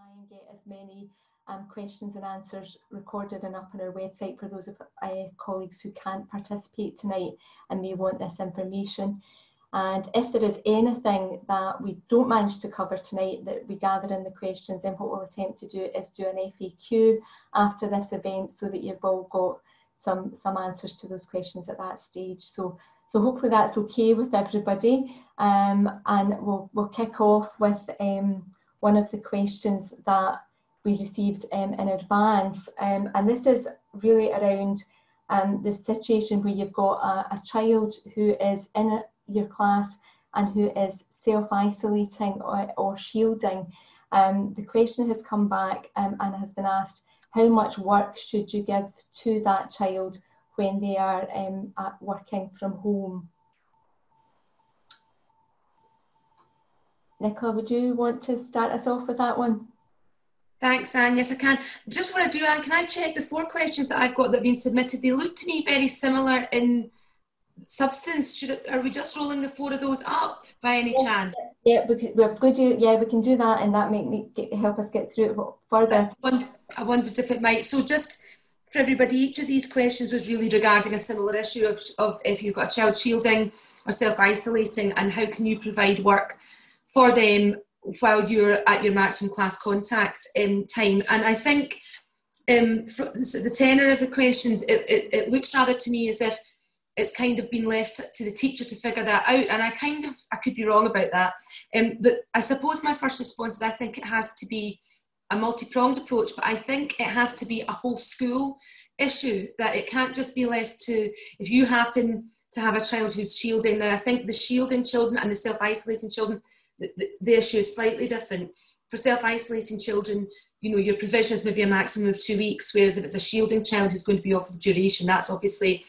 try and get as many questions and answers recorded and up on our website for those of colleagues who can't participate tonight and may want this information. And if there is anything that we don't manage to cover tonight that we gather in the questions, then what we'll attempt to do is do an FAQ after this event so that you've all got some answers to those questions at that stage. So hopefully that's okay with everybody. And we'll kick off with one of the questions that we received in advance. And this is really around the situation where you've got a child who is in your class and who is self-isolating or shielding. The question has come back and has been asked, how much work should you give to that child when they are working from home? Nicola, would you want to start us off with that one? Thanks, Anne. Yes, I can. Just what I do, Anne, can I check the 4 questions that I've got that have been submitted? They look to me very similar in substance. Are we just rolling the 4 of those up by any chance? Yeah, we can do that, and that help us get through it further. I wondered if it might. So just for everybody, each of these questions was really regarding a similar issue of if you've got a child shielding or self-isolating, and how can you provide work for them while you're at your maximum class contact time. And I think the tenor of the questions, it looks rather to me as if it's kind of been left to the teacher to figure that out. And I could be wrong about that. But I suppose my first response is I think it has to be a multi-pronged approach, but I think it has to be a whole school issue, that it can't just be left to, if you happen to have a child who's shielding. Now, I think the shielding children and the self-isolating children, the issue is slightly different. For self-isolating children, your provision is maybe a maximum of 2 weeks, whereas if it's a shielding child who's going to be off the duration, that's obviously,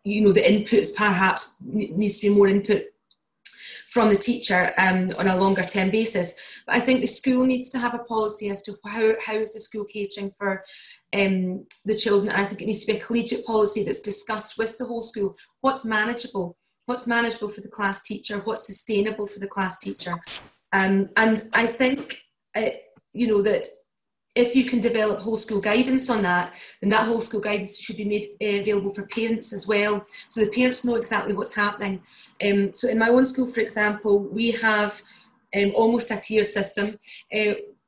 the inputs perhaps needs to be more input from the teacher on a longer term basis. But I think the school needs to have a policy as to how is the school catering for the children. And I think it needs to be a collegiate policy that's discussed with the whole school. What's manageable? What's manageable for the class teacher? What's sustainable for the class teacher? And I think, that if you can develop whole school guidance on that, then that whole school guidance should be made available for parents as well, so the parents know exactly what's happening. So in my own school, for example, we have almost a tiered system.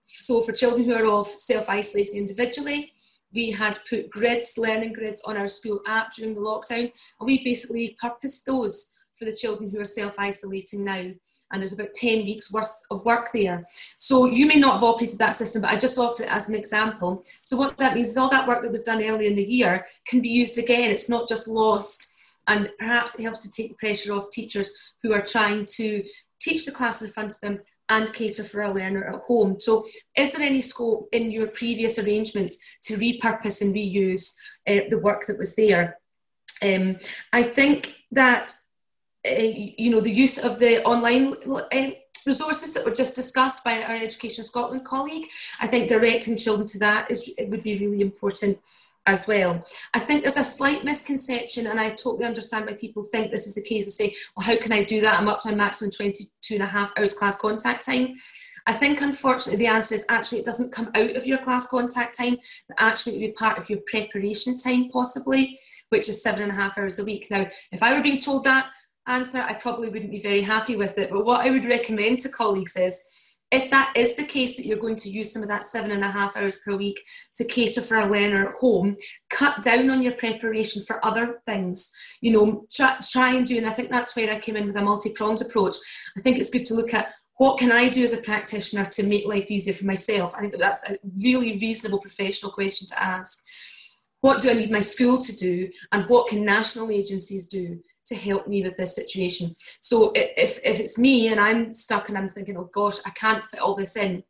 So for children who are off self-isolating individually, we had put learning grids on our school app during the lockdown, and we basically purposed those for the children who are self-isolating now. And there's about 10 weeks worth of work there. So you may not have operated that system, but I just offer it as an example. So what that means is all that work that was done earlier in the year can be used again. It's not just lost. And perhaps it helps to take the pressure off teachers who are trying to teach the class in front of them and cater for a learner at home. So is there any scope in your previous arrangements to repurpose and reuse the work that was there? I think that the use of the online resources that were just discussed by our Education Scotland colleague, I think directing children to that would be really important as well. I think there's a slight misconception, and I totally understand why people think this is the case, and say, well, how can I do that? I'm up to my maximum 22.5 hours class contact time. I think, unfortunately, the answer is actually it doesn't come out of your class contact time, but actually it would be part of your preparation time, possibly, which is 7.5 hours a week. Now, if I were being told that answer, I probably wouldn't be very happy with it. But what I would recommend to colleagues is, if that is the case, that you're going to use some of that 7.5 hours per week to cater for a learner at home, cut down on your preparation for other things. Try and do, and I think that's where I came in with a multi-pronged approach. I think it's good to look at what can I do as a practitioner to make life easier for myself. I think that's a really reasonable professional question to ask. What do I need my school to do, and what can national agencies do to help me with this situation? So if it's me and I'm stuck and I'm thinking, oh gosh, I can't fit all this in,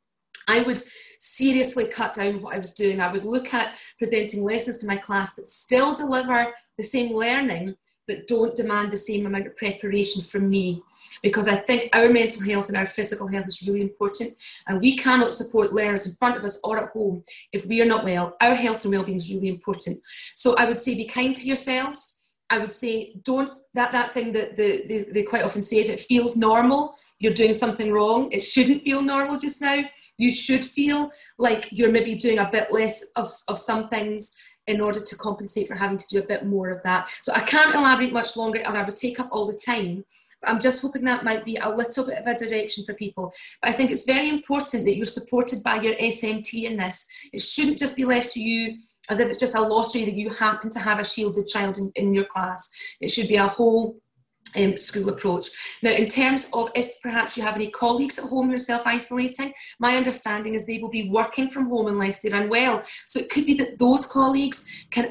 I would seriously cut down what I was doing. I would look at presenting lessons to my class that still deliver the same learning, but don't demand the same amount of preparation from me. Because I think our mental health and our physical health is really important, and we cannot support learners in front of us or at home if we are not well. Our health and well-being is really important. So I would say be kind to yourselves. I would say don't, that thing that they quite often say, if it feels normal, you're doing something wrong. It shouldn't feel normal just now. You should feel like you're maybe doing a bit less of some things in order to compensate for having to do a bit more of that. So I can't elaborate much longer, or I would take up all the time. But I'm just hoping that might be a little bit of a direction for people. But I think it's very important that you're supported by your SMT in this. It shouldn't just be left to you as if it's just a lottery that you happen to have a shielded child in your class. It should be a whole school approach. Now, in terms of if perhaps you have any colleagues at home who are self-isolating, my understanding is they will be working from home unless they're unwell. So it could be that those colleagues can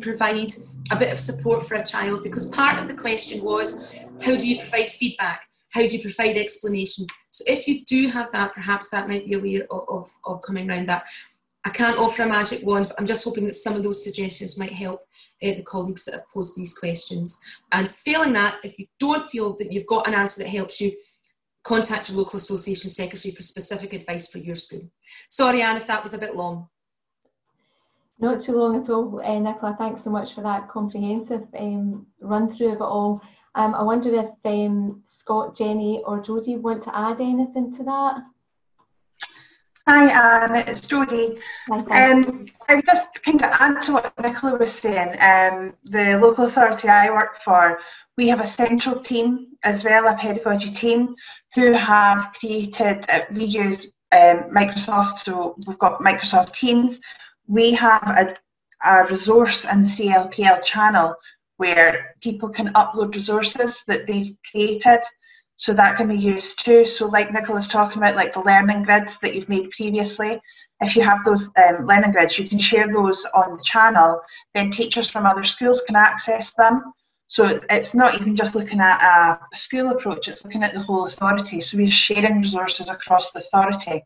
provide a bit of support for a child, because part of the question was, how do you provide feedback? How do you provide explanation? So if you do have that, perhaps that might be a way of coming around that. I can't offer a magic wand, but I'm just hoping that some of those suggestions might help the colleagues that have posed these questions. And failing that, if you don't feel that you've got an answer that helps you, contact your local association secretary for specific advice for your school. Sorry, Anne, if that was a bit long. Not too long at all, Nicola. Thanks so much for that comprehensive run through of it all. I wonder if Scott, Jenny or Jodie want to add anything to that? Hi Anne, it's Jodie. I would just kind of add to what Nicola was saying. The local authority I work for, we have a central team as well, a pedagogy team, who have created, we use Microsoft, so we've got Microsoft Teams. We have a resource in the CLPL channel where people can upload resources that they've created. So that can be used too. So like Nicola's talking about, like the learning grids that you've made previously, if you have those learning grids, you can share those on the channel, then teachers from other schools can access them. So it's not even just looking at a school approach, it's looking at the whole authority. So we're sharing resources across the authority.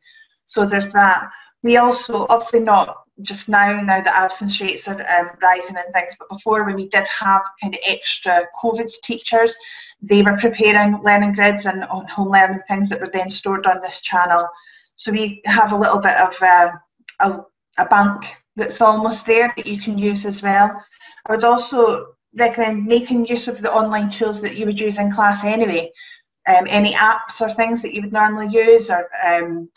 So there's that. We also, obviously not just now the absence rates are rising and things, but before, when we did have kind of extra COVID teachers, they were preparing learning grids and on home learning things that were then stored on this channel. So we have a little bit of a bank that's almost there that you can use as well. I would also recommend making use of the online tools that you would use in class anyway. Any apps or things that you would normally use, or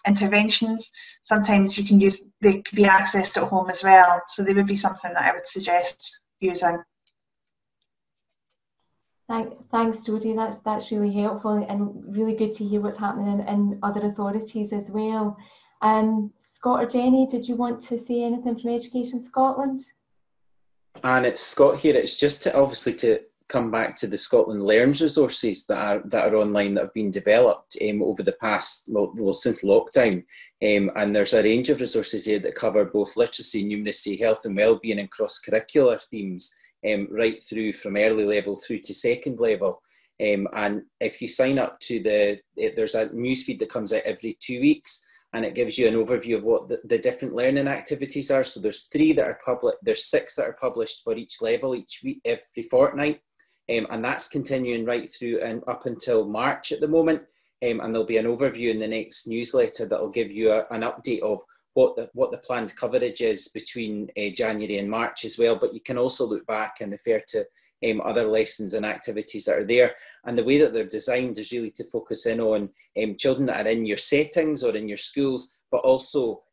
interventions, sometimes you can use, they could be accessed at home as well. So they would be something that I would suggest using. Thanks, Jodie. That's really helpful and really good to hear what's happening in other authorities as well. Scott or Jenny, did you want to say anything from Education Scotland? And it's Scott here. It's just to come back to the Scotland Learns resources that are online, that have been developed over the past, well, since lockdown. And there's a range of resources here that cover both literacy, numeracy, health and wellbeing and cross-curricular themes, right through from early level through to second level. And if you sign up to there's a newsfeed that comes out every 2 weeks, and it gives you an overview of what the different learning activities are. So there's 3 that are published, there's 6 that are published for each level each week, every fortnight. And that's continuing right through and up until March at the moment. And there'll be an overview in the next newsletter that'll give you an update of what the planned coverage is between January and March as well. But you can also look back and refer to other lessons and activities that are there. And the way that they're designed is really to focus in on children that are in your settings or in your schools, but also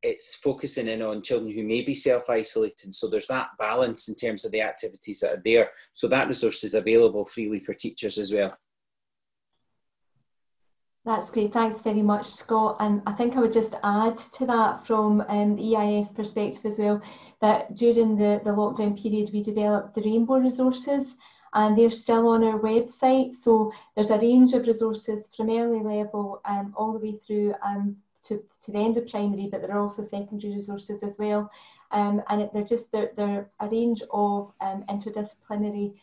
it's focusing in on children who may be self-isolating. So there's that balance in terms of the activities that are there. So that resource is available freely for teachers as well. That's great. Thanks very much, Scott. And I think I would just add to that from the EIS perspective as well, that during the lockdown period, we developed the Rainbow resources, and they're still on our website. So there's a range of resources from early level all the way through to the end of primary, but there are also secondary resources as well. And they're a range of interdisciplinary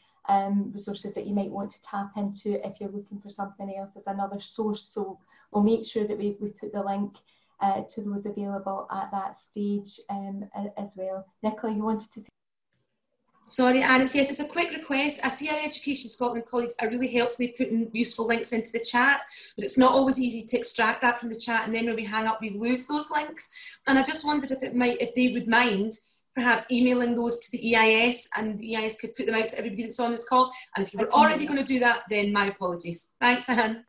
resources that you might want to tap into if you're looking for something else as another source. So we'll make sure that we put the link to those available at that stage as well. Nicola, you wanted to say? Sorry, Anne, yes, it's a quick request. I see our Education Scotland colleagues are really helpfully putting useful links into the chat, but it's not always easy to extract that from the chat, and then when we hang up, we lose those links. And I just wondered if they would mind perhaps emailing those to the EIS, and the EIS could put them out to everybody that's on this call. And if you were already going to do that, then my apologies. Thanks, Anne.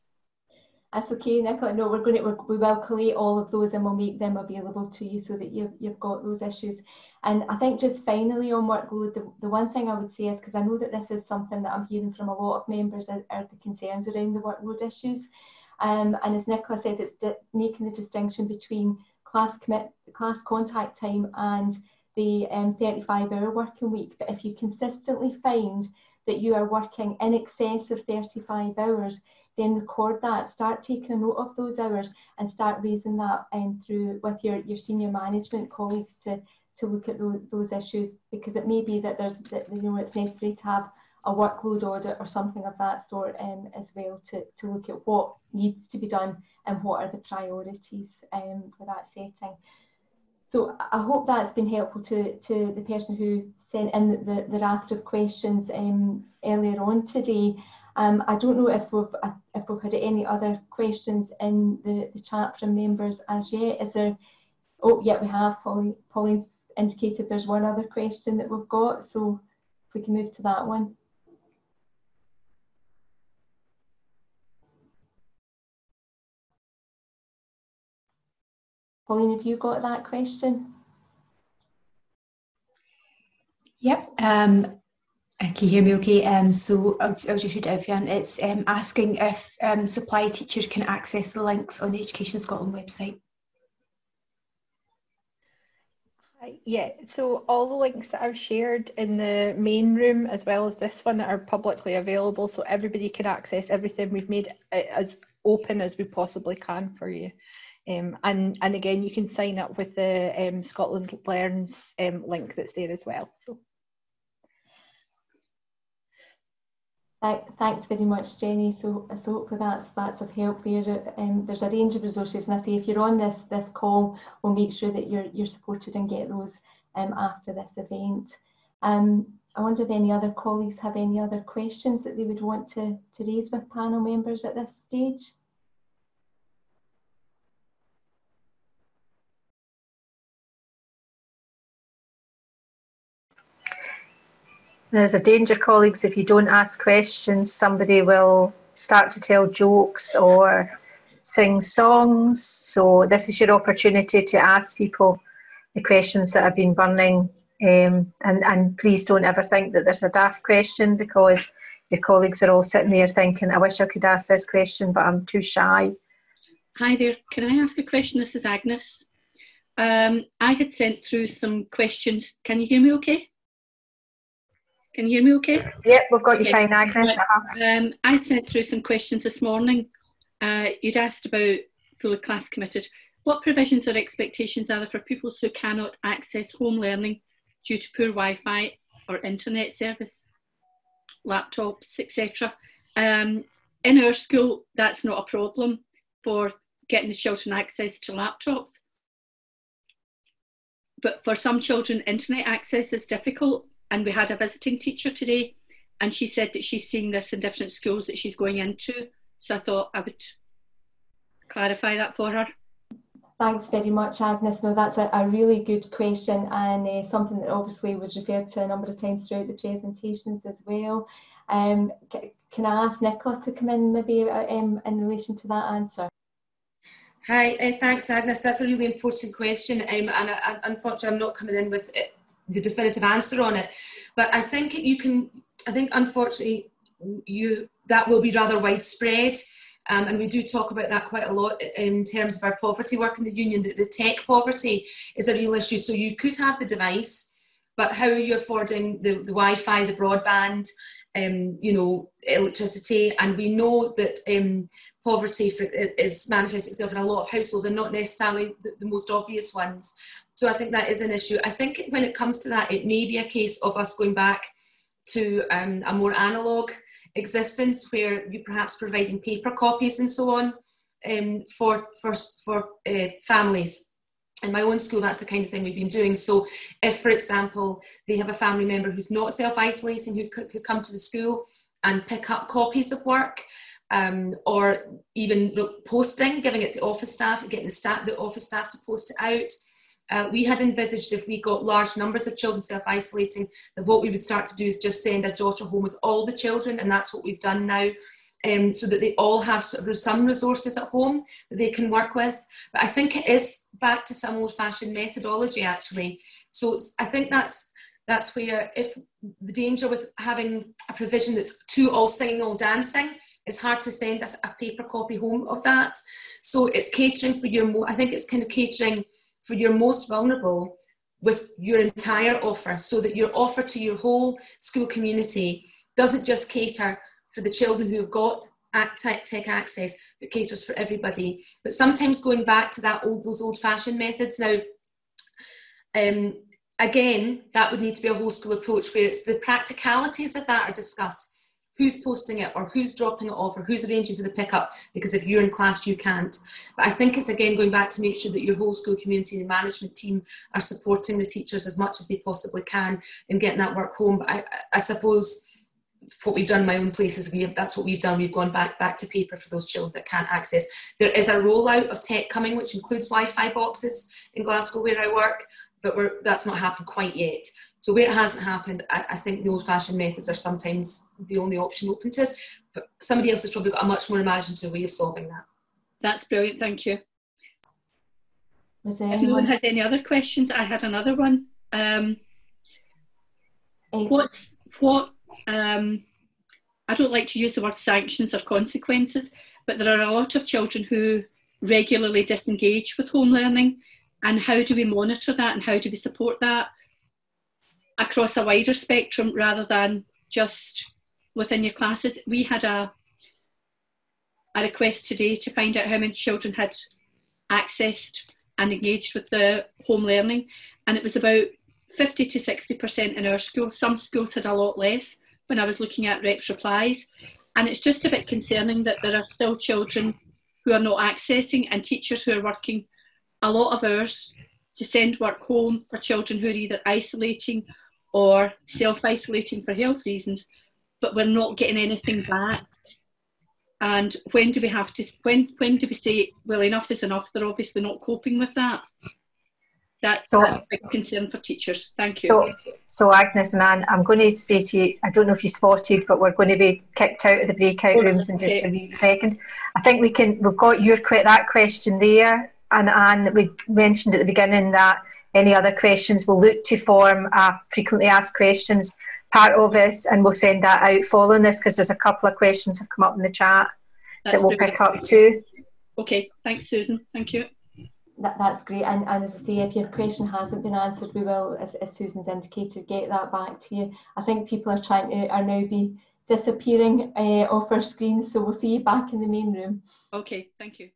That's okay, Nicola. No, we will collate all of those and we'll make them available to you so that you've got those issues. And I think just finally on workload, the one thing I would say is, because I know that this is something that I'm hearing from a lot of members are the concerns around the workload issues. And as Nicola said, it's making the distinction between class contact time and the 35-hour working week. But if you consistently find that you are working in excess of 35 hours, then record that, start taking a note of those hours and start raising that through with your senior management colleagues to look at those issues, because it may be that it's necessary to have a workload audit or something of that sort as well to look at what needs to be done and what are the priorities for that setting. So I hope that's been helpful to the person who sent in the raft of questions earlier on today. I don't know if we've had any other questions in the chat from members as yet. Is there? Oh, yeah, we have. Pauline's indicated there's one other question that we've got, so if we can move to that one. Pauline, have you got that question? Yep. Can you hear me okay? So I'll just read it out, Jan. It's asking if supply teachers can access the links on the Education Scotland website. Yeah, so all the links that I've shared in the main room as well as this one are publicly available, so everybody can access everything. We've made it as open as we possibly can for you. And again, you can sign up with the Scotland Learns link that's there as well. So. Thanks very much, Jenny. So hopefully that's of help there. There's a range of resources, and I say if you're on this call, we'll make sure that you're supported and get those after this event. I wonder if any other colleagues have any other questions that they would want to raise with panel members at this stage. There's a danger, colleagues, if you don't ask questions, somebody will start to tell jokes or sing songs. So this is your opportunity to ask people the questions that have been burning. And please don't ever think that there's a daft question, because your colleagues are all sitting there thinking, I wish I could ask this question, but I'm too shy. Hi there, can I ask a question? This is Agnes. I had sent through some questions. Can you hear me okay? Can you hear me okay? Yep, we've got you fine, Agnes. I sent through some questions this morning. You'd asked about fully class committed. What provisions or expectations are there for pupils who cannot access home learning due to poor Wi-Fi or internet service, laptops, etc.? In our school, that's not a problem for getting the children access to laptops. But for some children, internet access is difficult. And we had a visiting teacher today, and she said that she's seeing this in different schools that she's going into. So I thought I would clarify that for her. Thanks very much, Agnes. No, that's a really good question, and something that obviously was referred to a number of times throughout the presentations as well. Can I ask Nicola to come in maybe in relation to that answer? Hi, thanks, Agnes. That's a really important question, and unfortunately I'm not coming in with the definitive answer on it, but I think unfortunately that will be rather widespread, and we do talk about that quite a lot in terms of our poverty work in the union. The tech poverty is a real issue. So you could have the device, but how are you affording the Wi-Fi, the broadband, electricity? And we know that poverty is manifesting itself in a lot of households, and not necessarily the most obvious ones. So I think that is an issue. I think when it comes to that, it may be a case of us going back to a more analogue existence, where you're perhaps providing paper copies and so on for families. In my own school, that's the kind of thing we've been doing. So if, for example, they have a family member who's not self-isolating, who could come to the school and pick up copies of work, or even posting, giving it to office staff, getting the office staff to post it out. We had envisaged, if we got large numbers of children self-isolating, that what we would start to do is just send a daughter home with all the children, and that's what we've done now. so that they all have sort of some resources at home that they can work with. But I think it is back to some old-fashioned methodology, actually. So I think that's where, if the danger with having a provision that's too all singing, all dancing, it's hard to send us a paper copy home of that. So it's catering for I think it's kind of catering for your most vulnerable with your entire offer, so that your offer to your whole school community doesn't just cater for the children who have got tech access, but caters for everybody. But sometimes going back to those old-fashioned methods now, again, that would need to be a whole school approach where it's the practicalities of that are discussed. Who's posting it, or who's dropping it off, or who's arranging for the pickup, because if you're in class you can't. But I think it's again going back to make sure that your whole school community and the management team are supporting the teachers as much as they possibly can in getting that work home. But I suppose what we've done in my own place is that's what we've done. We've gone back to paper for those children that can't access. There is a rollout of tech coming, which includes Wi-Fi boxes in Glasgow where I work, but that's not happened quite yet. So where it hasn't happened, I think the old-fashioned methods are sometimes the only option open to us, but somebody else has probably got a much more imaginative way of solving that. That's brilliant, thank you. If no one has any other questions, I had another one. I don't like to use the word sanctions or consequences, but there are a lot of children who regularly disengage with home learning, and how do we monitor that and how do we support that across a wider spectrum rather than just within your classes? We had a request today to find out how many children had accessed and engaged with the home learning, and it was about 50 to 60% in our school. Some schools had a lot less when I was looking at reps' replies, and it's just a bit concerning that there are still children who are not accessing, and teachers who are working a lot of hours to send work home for children who are either isolating or self-isolating for health reasons, but we're not getting anything back. And when do we have to, when do we say, well, enough is enough? They're obviously not coping with that. That's a big concern for teachers. Thank you. So Agnes and Anne, I'm going to say to you, I don't know if you spotted, but we're going to be kicked out of the breakout rooms in just a wee second. I think we've got that question there, and Anne, we mentioned at the beginning that any other questions we'll look to form a frequently asked questions part of this, and we'll send that out following this, because there's a couple of questions have come up in the chat that we'll pick up too. Okay, thanks Susan, thank you. That's great, and as I say, if your question hasn't been answered, we will, as Susan's indicated, get that back to you. I think people are now disappearing off our screens, so we'll see you back in the main room. Okay, thank you.